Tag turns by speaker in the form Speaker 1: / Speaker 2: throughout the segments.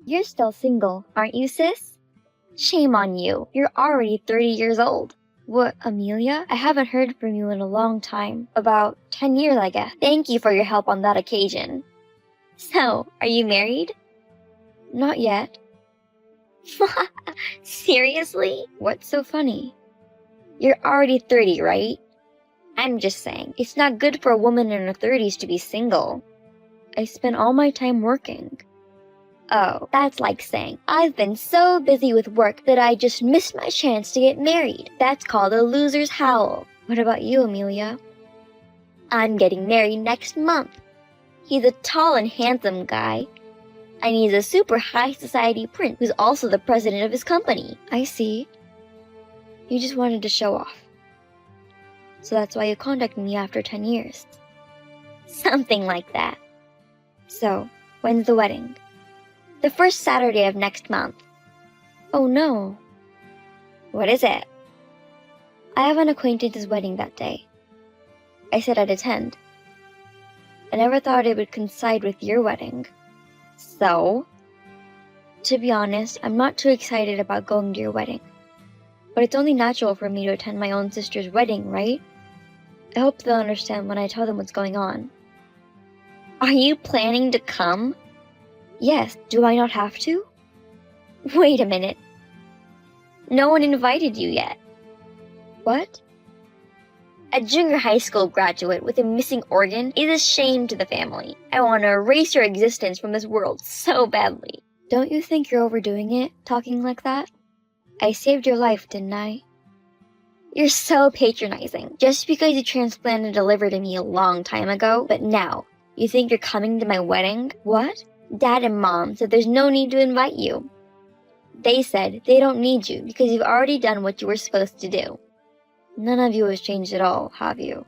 Speaker 1: You're still single, aren't you, sis? Shame on you. You're already 30 years old. What, Amelia? I haven't heard from you in a long time. About 10 years, I guess. Thank you for your help on that occasion. So, are you married? Not yet. Seriously? What's so funny? You're already 30, right? I'm just saying, it's not good for a woman in her 30s to be single. I spent all my time working. Oh, that's like saying, I've been so busy with work that I just missed my chance to get married. That's called a loser's howl. What about you, Amelia? I'm getting married next month. He's a tall and handsome guy. And he's a super high society prince who's also the president of his company. I see. You just wanted to show off. So that's why you contacted me after 10 years. Something like that. So, when's the wedding? The first Saturday of next month. Oh no. What is it? I have an acquaintance's wedding that day. I said I'd attend. I never thought it would coincide with your wedding. So? To be honest, I'm not too excited about going to your wedding. But it's only natural for me to attend my own sister's wedding, right? I hope they'll understand when I tell them what's going on. Are you planning to come? Yes, do I not have to? Wait a minute. No one invited you yet. What? A junior high school graduate with a missing organ is a shame to the family. I want to erase your existence from this world so badly. Don't you think you're overdoing it, talking like that? I saved your life, didn't I? You're so patronizing. Just because you transplanted a liver to me a long time ago, but now, you think you're coming to my wedding? What? Dad and Mom said there's no need to invite you. They said they don't need you because you've already done what you were supposed to do. None of you has changed at all, have you?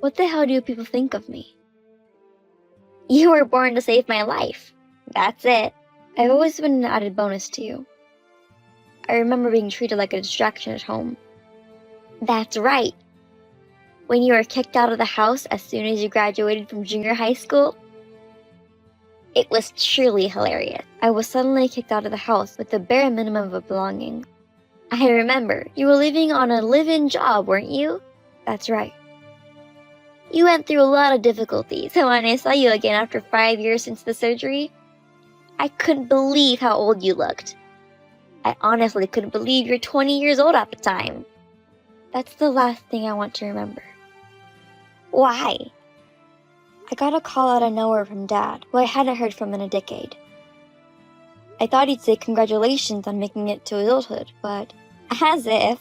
Speaker 1: What the hell do people think of me? You were born to save my life. That's it. I've always been an added bonus to you. I remember being treated like a distraction at home. That's right. When you were kicked out of the house as soon as you graduated from junior high school, it was truly hilarious. I was suddenly kicked out of the house with the bare minimum of belonging. I remember, you were living on a live-in job, weren't you? That's right. You went through a lot of difficulties, so when I saw you again after 5 years since the surgery, I couldn't believe how old you looked. I honestly couldn't believe you're 20 years old at the time. That's the last thing I want to remember. Why? I got a call out of nowhere from Dad, who I hadn't heard from in a decade. I thought he'd say congratulations on making it to adulthood, but as if.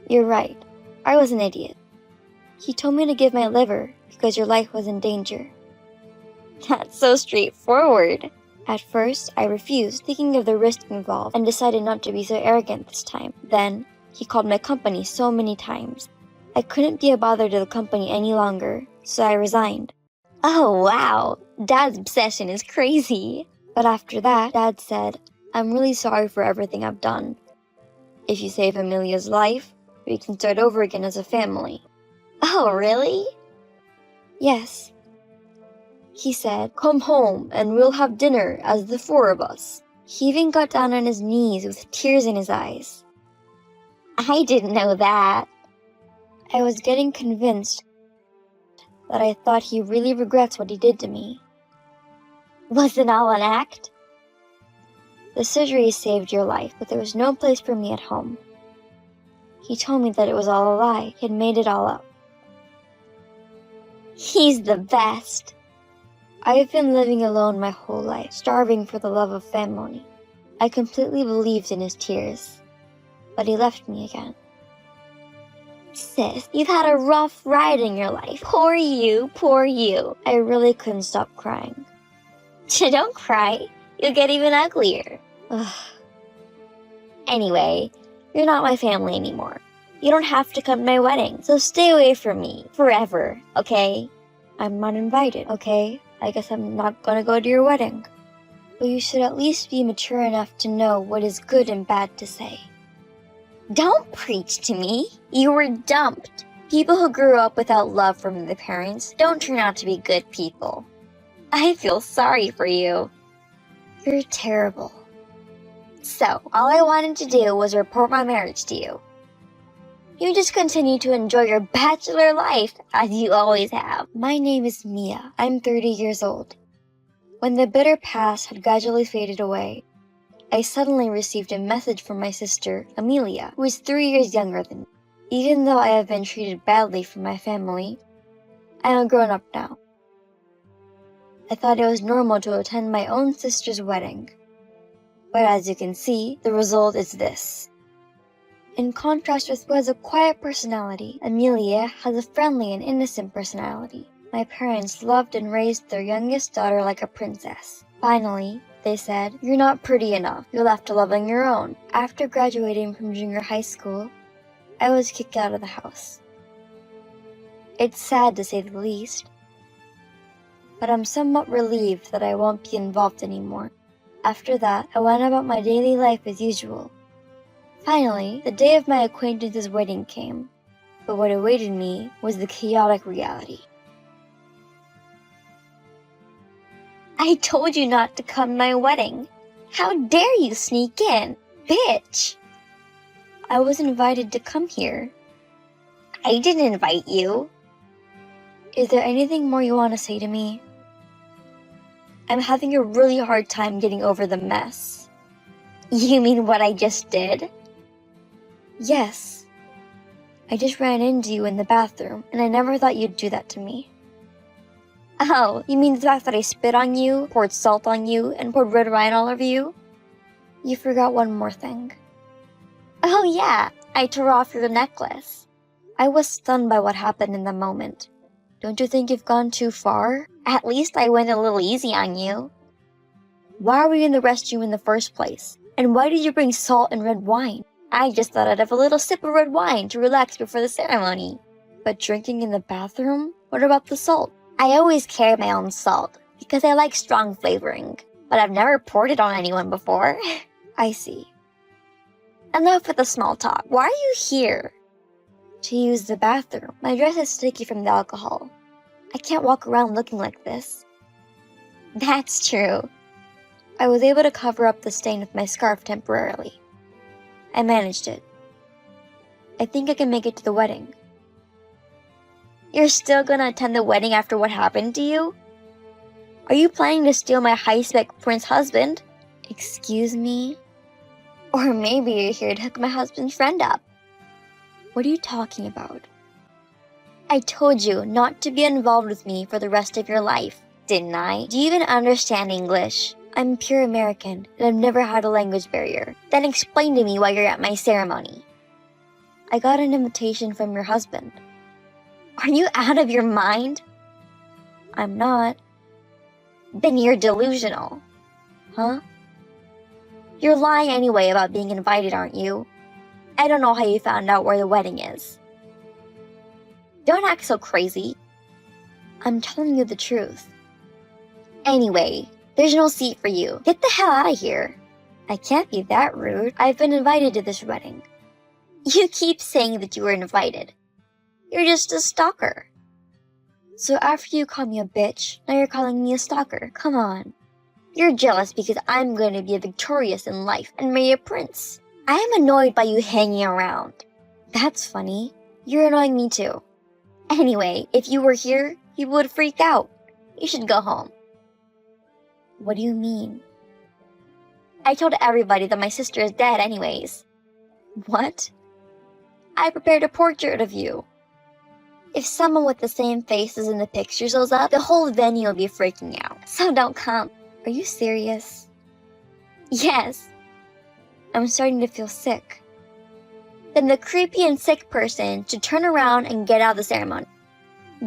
Speaker 1: You're right. I was an idiot. He told me to give my liver because your life was in danger. That's so straightforward. At first, I refused, thinking of the risk involved, and decided not to be so arrogant this time. Then, he called my company so many times. I couldn't be a bother to the company any longer, so I resigned. Oh wow, Dad's obsession is crazy. But after that, Dad said, I'm really sorry for everything I've done. If you save Amelia's life, we can start over again as a family. Oh, really? Yes. He said, come home and we'll have dinner as the four of us. He even got down on his knees with tears in his eyes. I didn't know that. I was getting convinced that I thought he really regrets what he did to me. Was it all an act? The surgery saved your life, but there was no place for me at home. He told me that it was all a lie. He had made it all up. He's the best. I've been living alone my whole life, starving for the love of family. I completely believed in his tears, but he left me again. Sis, you've had a rough ride in your life. Poor you, poor you. I really couldn't stop crying. Don't cry. You'll get even uglier. Ugh. Anyway, you're not my family anymore. You don't have to come to my wedding, so stay away from me forever, okay? I'm not invited, okay? I guess I'm not gonna go to your wedding. But you should at least be mature enough to know what is good and bad to say. Don't preach to me. You were dumped. People who grew up without love from their parents don't turn out to be good people. I feel sorry for you. You're terrible. So, all I wanted to do was report my marriage to you. You just continue to enjoy your bachelor life, as you always have. My name is Mia. I'm 30 years old. When the bitter past had gradually faded away, I suddenly received a message from my sister, Amelia, who is 3 years younger than me. Even though I have been treated badly from my family, I am grown up now. I thought it was normal to attend my own sister's wedding. But as you can see, the result is this. In contrast with who has a quiet personality, Amelia has a friendly and innocent personality. My parents loved and raised their youngest daughter like a princess. Finally, they said, "You're not pretty enough. You'll have to live on your own." After graduating from junior high school, I was kicked out of the house. It's sad to say the least, but I'm somewhat relieved that I won't be involved anymore. After that, I went about my daily life as usual. Finally, the day of my acquaintance's wedding came, but what awaited me was the chaotic reality. I told you not to come to my wedding. How dare you sneak in, bitch! I was invited to come here. I didn't invite you. Is there anything more you want to say to me? I'm having a really hard time getting over the mess. You mean what I just did? Yes. I just ran into you in the bathroom, and I never thought you'd do that to me. Oh, you mean the fact that I spit on you, poured salt on you, and poured red wine all over you? You forgot one more thing. Oh yeah, I tore off your necklace. I was stunned by what happened in the moment. Don't you think you've gone too far? At least I went a little easy on you. Why were you in the restroom in the first place? And why did you bring salt and red wine? I just thought I'd have a little sip of red wine to relax before the ceremony. But drinking in the bathroom? What about the salt? I always carry my own salt, because I like strong flavoring. But I've never poured it on anyone before. I see. Enough with the small talk. Why are you here? To use the bathroom. My dress is sticky from the alcohol. I can't walk around looking like this. That's true. I was able to cover up the stain with my scarf temporarily. I managed it. I think I can make it to the wedding. You're still gonna attend the wedding after what happened to you? Are you planning to steal my high-spec prince husband? Excuse me? Or maybe you're here to hook my husband's friend up. What are you talking about? I told you not to be involved with me for the rest of your life, didn't I? Do you even understand English? I'm pure American, and I've never had a language barrier. Then explain to me why you're at my ceremony. I got an invitation from your husband. Are you out of your mind? I'm not. Then you're delusional. Huh? You're lying anyway about being invited, aren't you? I don't know how you found out where the wedding is. Don't act so crazy. I'm telling you the truth. Anyway, there's no seat for you. Get the hell out of here. I can't be that rude. I've been invited to this wedding. You keep saying that you were invited. You're just a stalker. So after you call me a bitch, now you're calling me a stalker. Come on. You're jealous because I'm going to be victorious in life and marry a prince. I am annoyed by you hanging around. That's funny. You're annoying me too. Anyway, if you were here, you would freak out. You should go home. What do you mean? I told everybody that my sister is dead anyways. What? I prepared a portrait of you. If someone with the same face as in the picture shows up, the whole venue will be freaking out. So don't come. Are you serious? Yes. I'm starting to feel sick. Then the creepy and sick person should turn around and get out of the ceremony.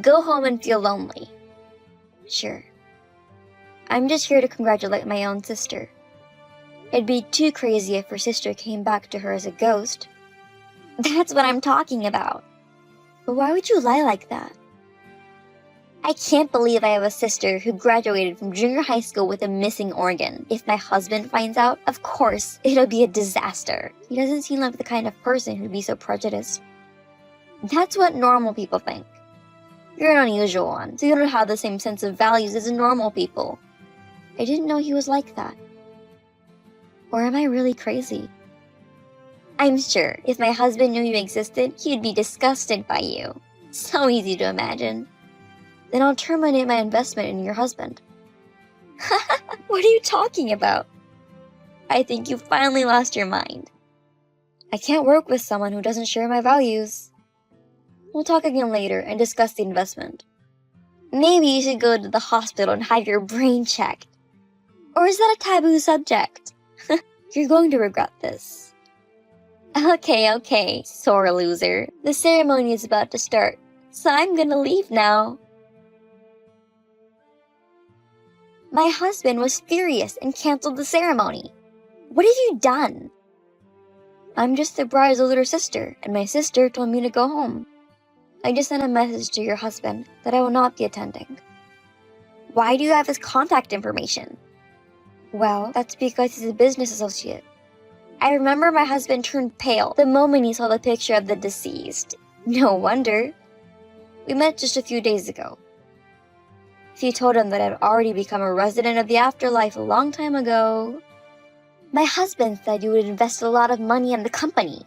Speaker 1: Go home and feel lonely. Sure. I'm just here to congratulate my own sister. It'd be too crazy if her sister came back to her as a ghost. That's what I'm talking about. But why would you lie like that? I can't believe I have a sister who graduated from junior high school with a missing organ. If my husband finds out, of course, it'll be a disaster. He doesn't seem like the kind of person who'd be so prejudiced. That's what normal people think. You're an unusual one, so you don't have the same sense of values as normal people. I didn't know he was like that. Or am I really crazy? I'm sure if my husband knew you existed, he'd be disgusted by you. So easy to imagine. Then I'll terminate my investment in your husband. What are you talking about? I think you finally lost your mind. I can't work with someone who doesn't share my values. We'll talk again later and discuss the investment. Maybe you should go to the hospital and have your brain checked. Or is that a taboo subject? You're going to regret this. Okay, sore loser. The ceremony is about to start, so I'm gonna leave now. My husband was furious and canceled the ceremony. What have you done? I'm just the bride's older sister, and my sister told me to go home. I just sent a message to your husband that I will not be attending. Why do you have his contact information? Well, that's because he's a business associate. I remember my husband turned pale the moment he saw the picture of the deceased. No wonder. We met just a few days ago. If you told him that I'd already become a resident of the afterlife a long time ago. My husband said you would invest a lot of money in the company.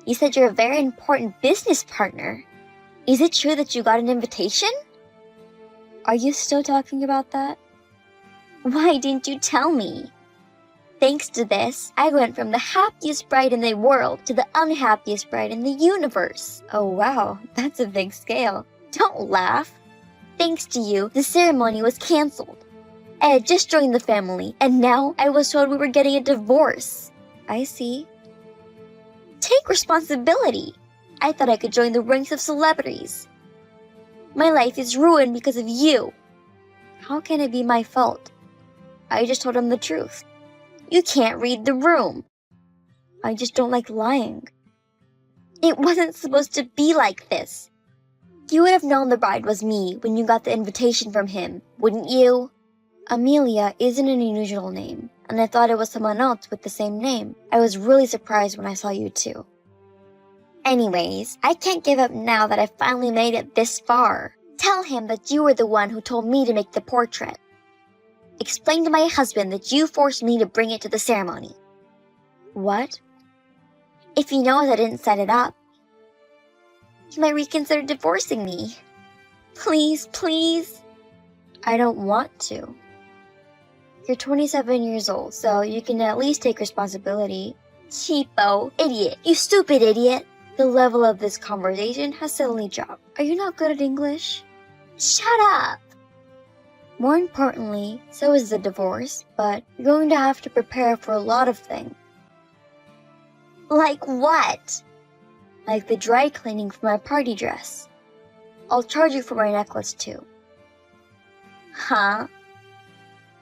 Speaker 1: He said you're a very important business partner. Is it true that you got an invitation? Are you still talking about that? Why didn't you tell me? Thanks to this, I went from the happiest bride in the world to the unhappiest bride in the universe. Oh wow, that's a big scale. Don't laugh. Thanks to you, the ceremony was canceled. I had just joined the family, and now I was told we were getting a divorce. I see. Take responsibility. I thought I could join the ranks of celebrities. My life is ruined because of you. How can it be my fault? I just told him the truth. You can't read the room. I just don't like lying. It wasn't supposed to be like this. You would have known the bride was me when you got the invitation from him, wouldn't you? Amelia isn't an unusual name, and I thought it was someone else with the same name. I was really surprised when I saw you too. Anyways, I can't give up now that I finally made it this far. Tell him that you were the one who told me to make the portrait. Explain to my husband that you forced me to bring it to the ceremony. What? If he knows I didn't set it up, he might reconsider divorcing me. Please, please. I don't want to. You're 27 years old, so you can at least take responsibility. Cheapo, idiot, you stupid idiot. The level of this conversation has suddenly dropped. Are you not good at English? Shut up. More importantly, so is the divorce, but you're going to have to prepare for a lot of things. Like what? Like the dry cleaning for my party dress. I'll charge you for my necklace too. Huh?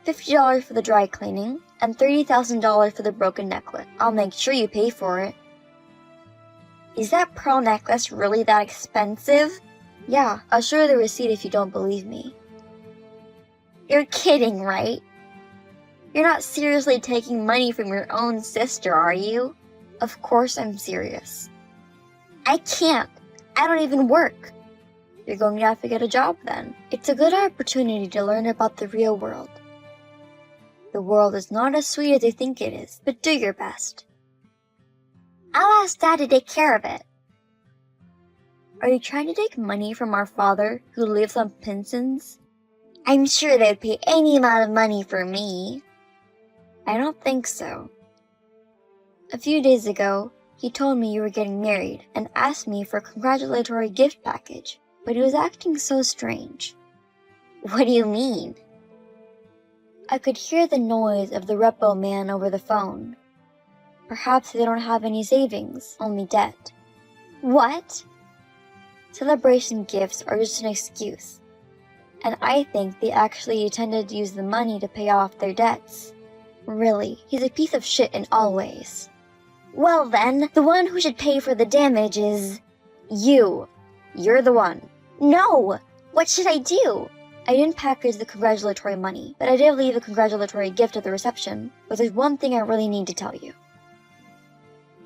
Speaker 1: $50 for the dry cleaning, and $30,000 for the broken necklace. I'll make sure you pay for it. Is that pearl necklace really that expensive? Yeah, I'll show you the receipt if you don't believe me. You're kidding, right? You're not seriously taking money from your own sister, are you? Of course I'm serious. I can't. I don't even work. You're going to have to get a job then. It's a good opportunity to learn about the real world. The world is not as sweet as you think it is, but do your best. I'll ask Dad to take care of it. Are you trying to take money from our father who lives on pensions? I'm sure they'd pay any amount of money for me. I don't think so. A few days ago, he told me you were getting married and asked me for a congratulatory gift package, but he was acting so strange. What do you mean? I could hear the noise of the repo man over the phone. Perhaps they don't have any savings, only debt. What? Celebration gifts are just an excuse. And I think they actually intended to use the money to pay off their debts. Really, he's a piece of shit in all ways. Well then, the one who should pay for the damage is... you. You're the one. No! What should I do? I didn't package the congratulatory money, but I did leave a congratulatory gift at the reception. But there's one thing I really need to tell you.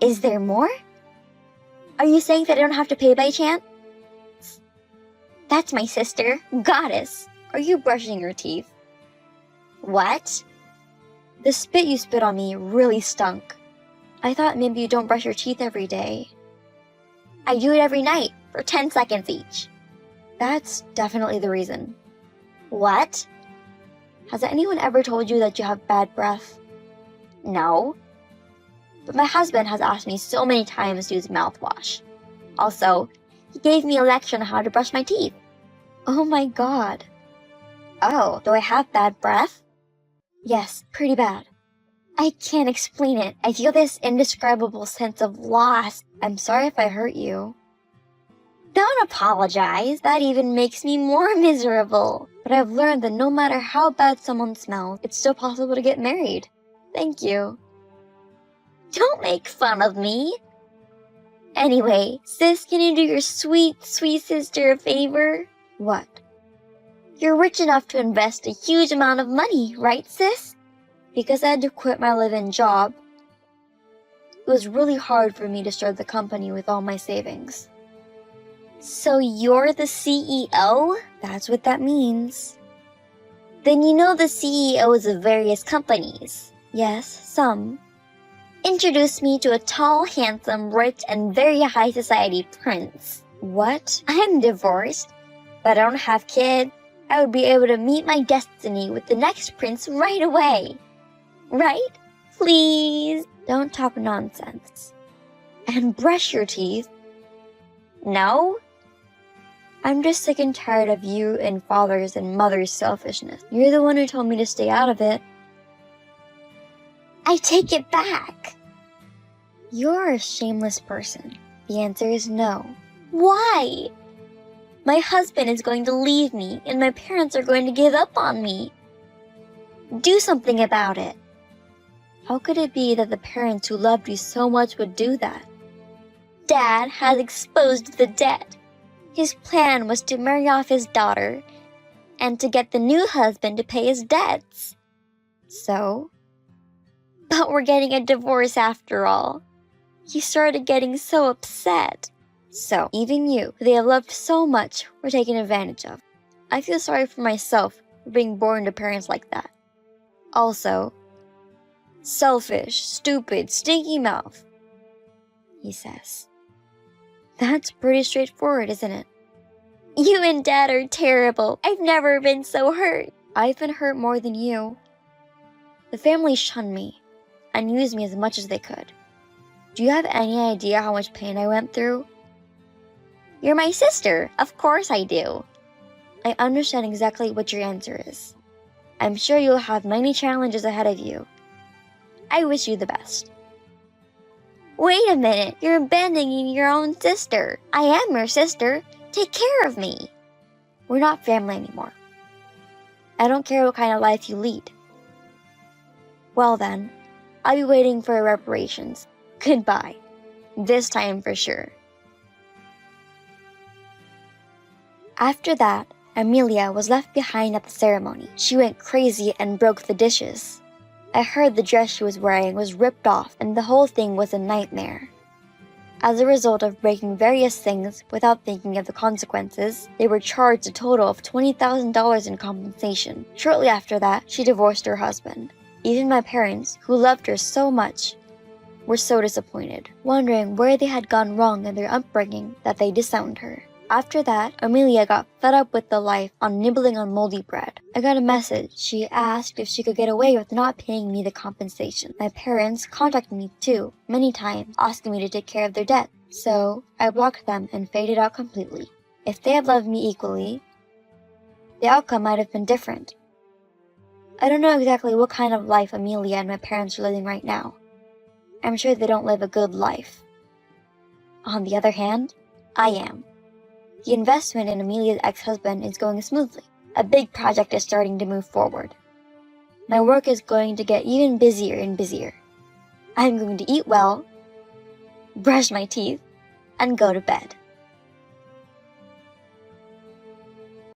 Speaker 1: Is there more? Are you saying that I don't have to pay by chance? That's my sister, Goddess. Are you brushing your teeth? What? The spit you spit on me really stunk. I thought maybe you don't brush your teeth every day. I do it every night, for 10 seconds each. That's definitely the reason. What? Has anyone ever told you that you have bad breath? No. But my husband has asked me so many times to use mouthwash. Also, he gave me a lecture on how to brush my teeth. Oh my god. Oh, do I have bad breath? Yes, pretty bad. I can't explain it. I feel this indescribable sense of loss. I'm sorry if I hurt you. Don't apologize. That even makes me more miserable. But I've learned that no matter how bad someone smells, it's still possible to get married. Thank you. Don't make fun of me. Anyway, sis, can you do your sweet, sweet sister a favor? What? You're rich enough to invest a huge amount of money, right, sis? Because I had to quit my live-in job, it was really hard for me to start the company with all my savings. So you're the CEO? That's what that means. Then you know the CEOs of various companies. Yes, some. Introduce me to a tall, handsome, rich, and very high society prince. What? I'm divorced, but I don't have kids. I would be able to meet my destiny with the next prince right away. Right? Please, don't talk nonsense. And brush your teeth. No? I'm just sick and tired of you and father's and mother's selfishness. You're the one who told me to stay out of it. I take it back. You're a shameless person. The answer is no. Why? My husband is going to leave me, and my parents are going to give up on me. Do something about it. How could it be that the parents who loved you so much would do that? Dad has exposed the debt. His plan was to marry off his daughter and to get the new husband to pay his debts. So? But we're getting a divorce after all. He started getting so upset. So, even you, who they have loved so much, were taken advantage of. I feel sorry for myself for being born to parents like that. Also, selfish, stupid, stinky mouth, he says. That's pretty straightforward, isn't it? You and Dad are terrible. I've never been so hurt. I've been hurt more than you. The family shunned me and used me as much as they could. Do you have any idea how much pain I went through? You're my sister. Of course I do. I understand exactly what your answer is. I'm sure you'll have many challenges ahead of you. I wish you the best. Wait a minute, you're abandoning your own sister. I am your sister. Take care of me. We're not family anymore. I don't care what kind of life you lead. Well then, I'll be waiting for reparations. Goodbye. This time for sure. After that, Amelia was left behind at the ceremony. She went crazy and broke the dishes. I heard the dress she was wearing was ripped off and the whole thing was a nightmare. As a result of breaking various things without thinking of the consequences, they were charged a total of $20,000 in compensation. Shortly after that, she divorced her husband. Even my parents, who loved her so much, were so disappointed, wondering where they had gone wrong in their upbringing that they disowned her. After that, Amelia got fed up with the life on nibbling on moldy bread. I got a message. She asked if she could get away with not paying me the compensation. My parents contacted me too, many times, asking me to take care of their debt. So, I blocked them and faded out completely. If they had loved me equally, the outcome might have been different. I don't know exactly what kind of life Amelia and my parents are living right now. I'm sure they don't live a good life. On the other hand, I am. The investment in Amelia's ex-husband is going smoothly. A big project is starting to move forward. My work is going to get even busier and busier. I'm going to eat well, brush my teeth, and go to bed.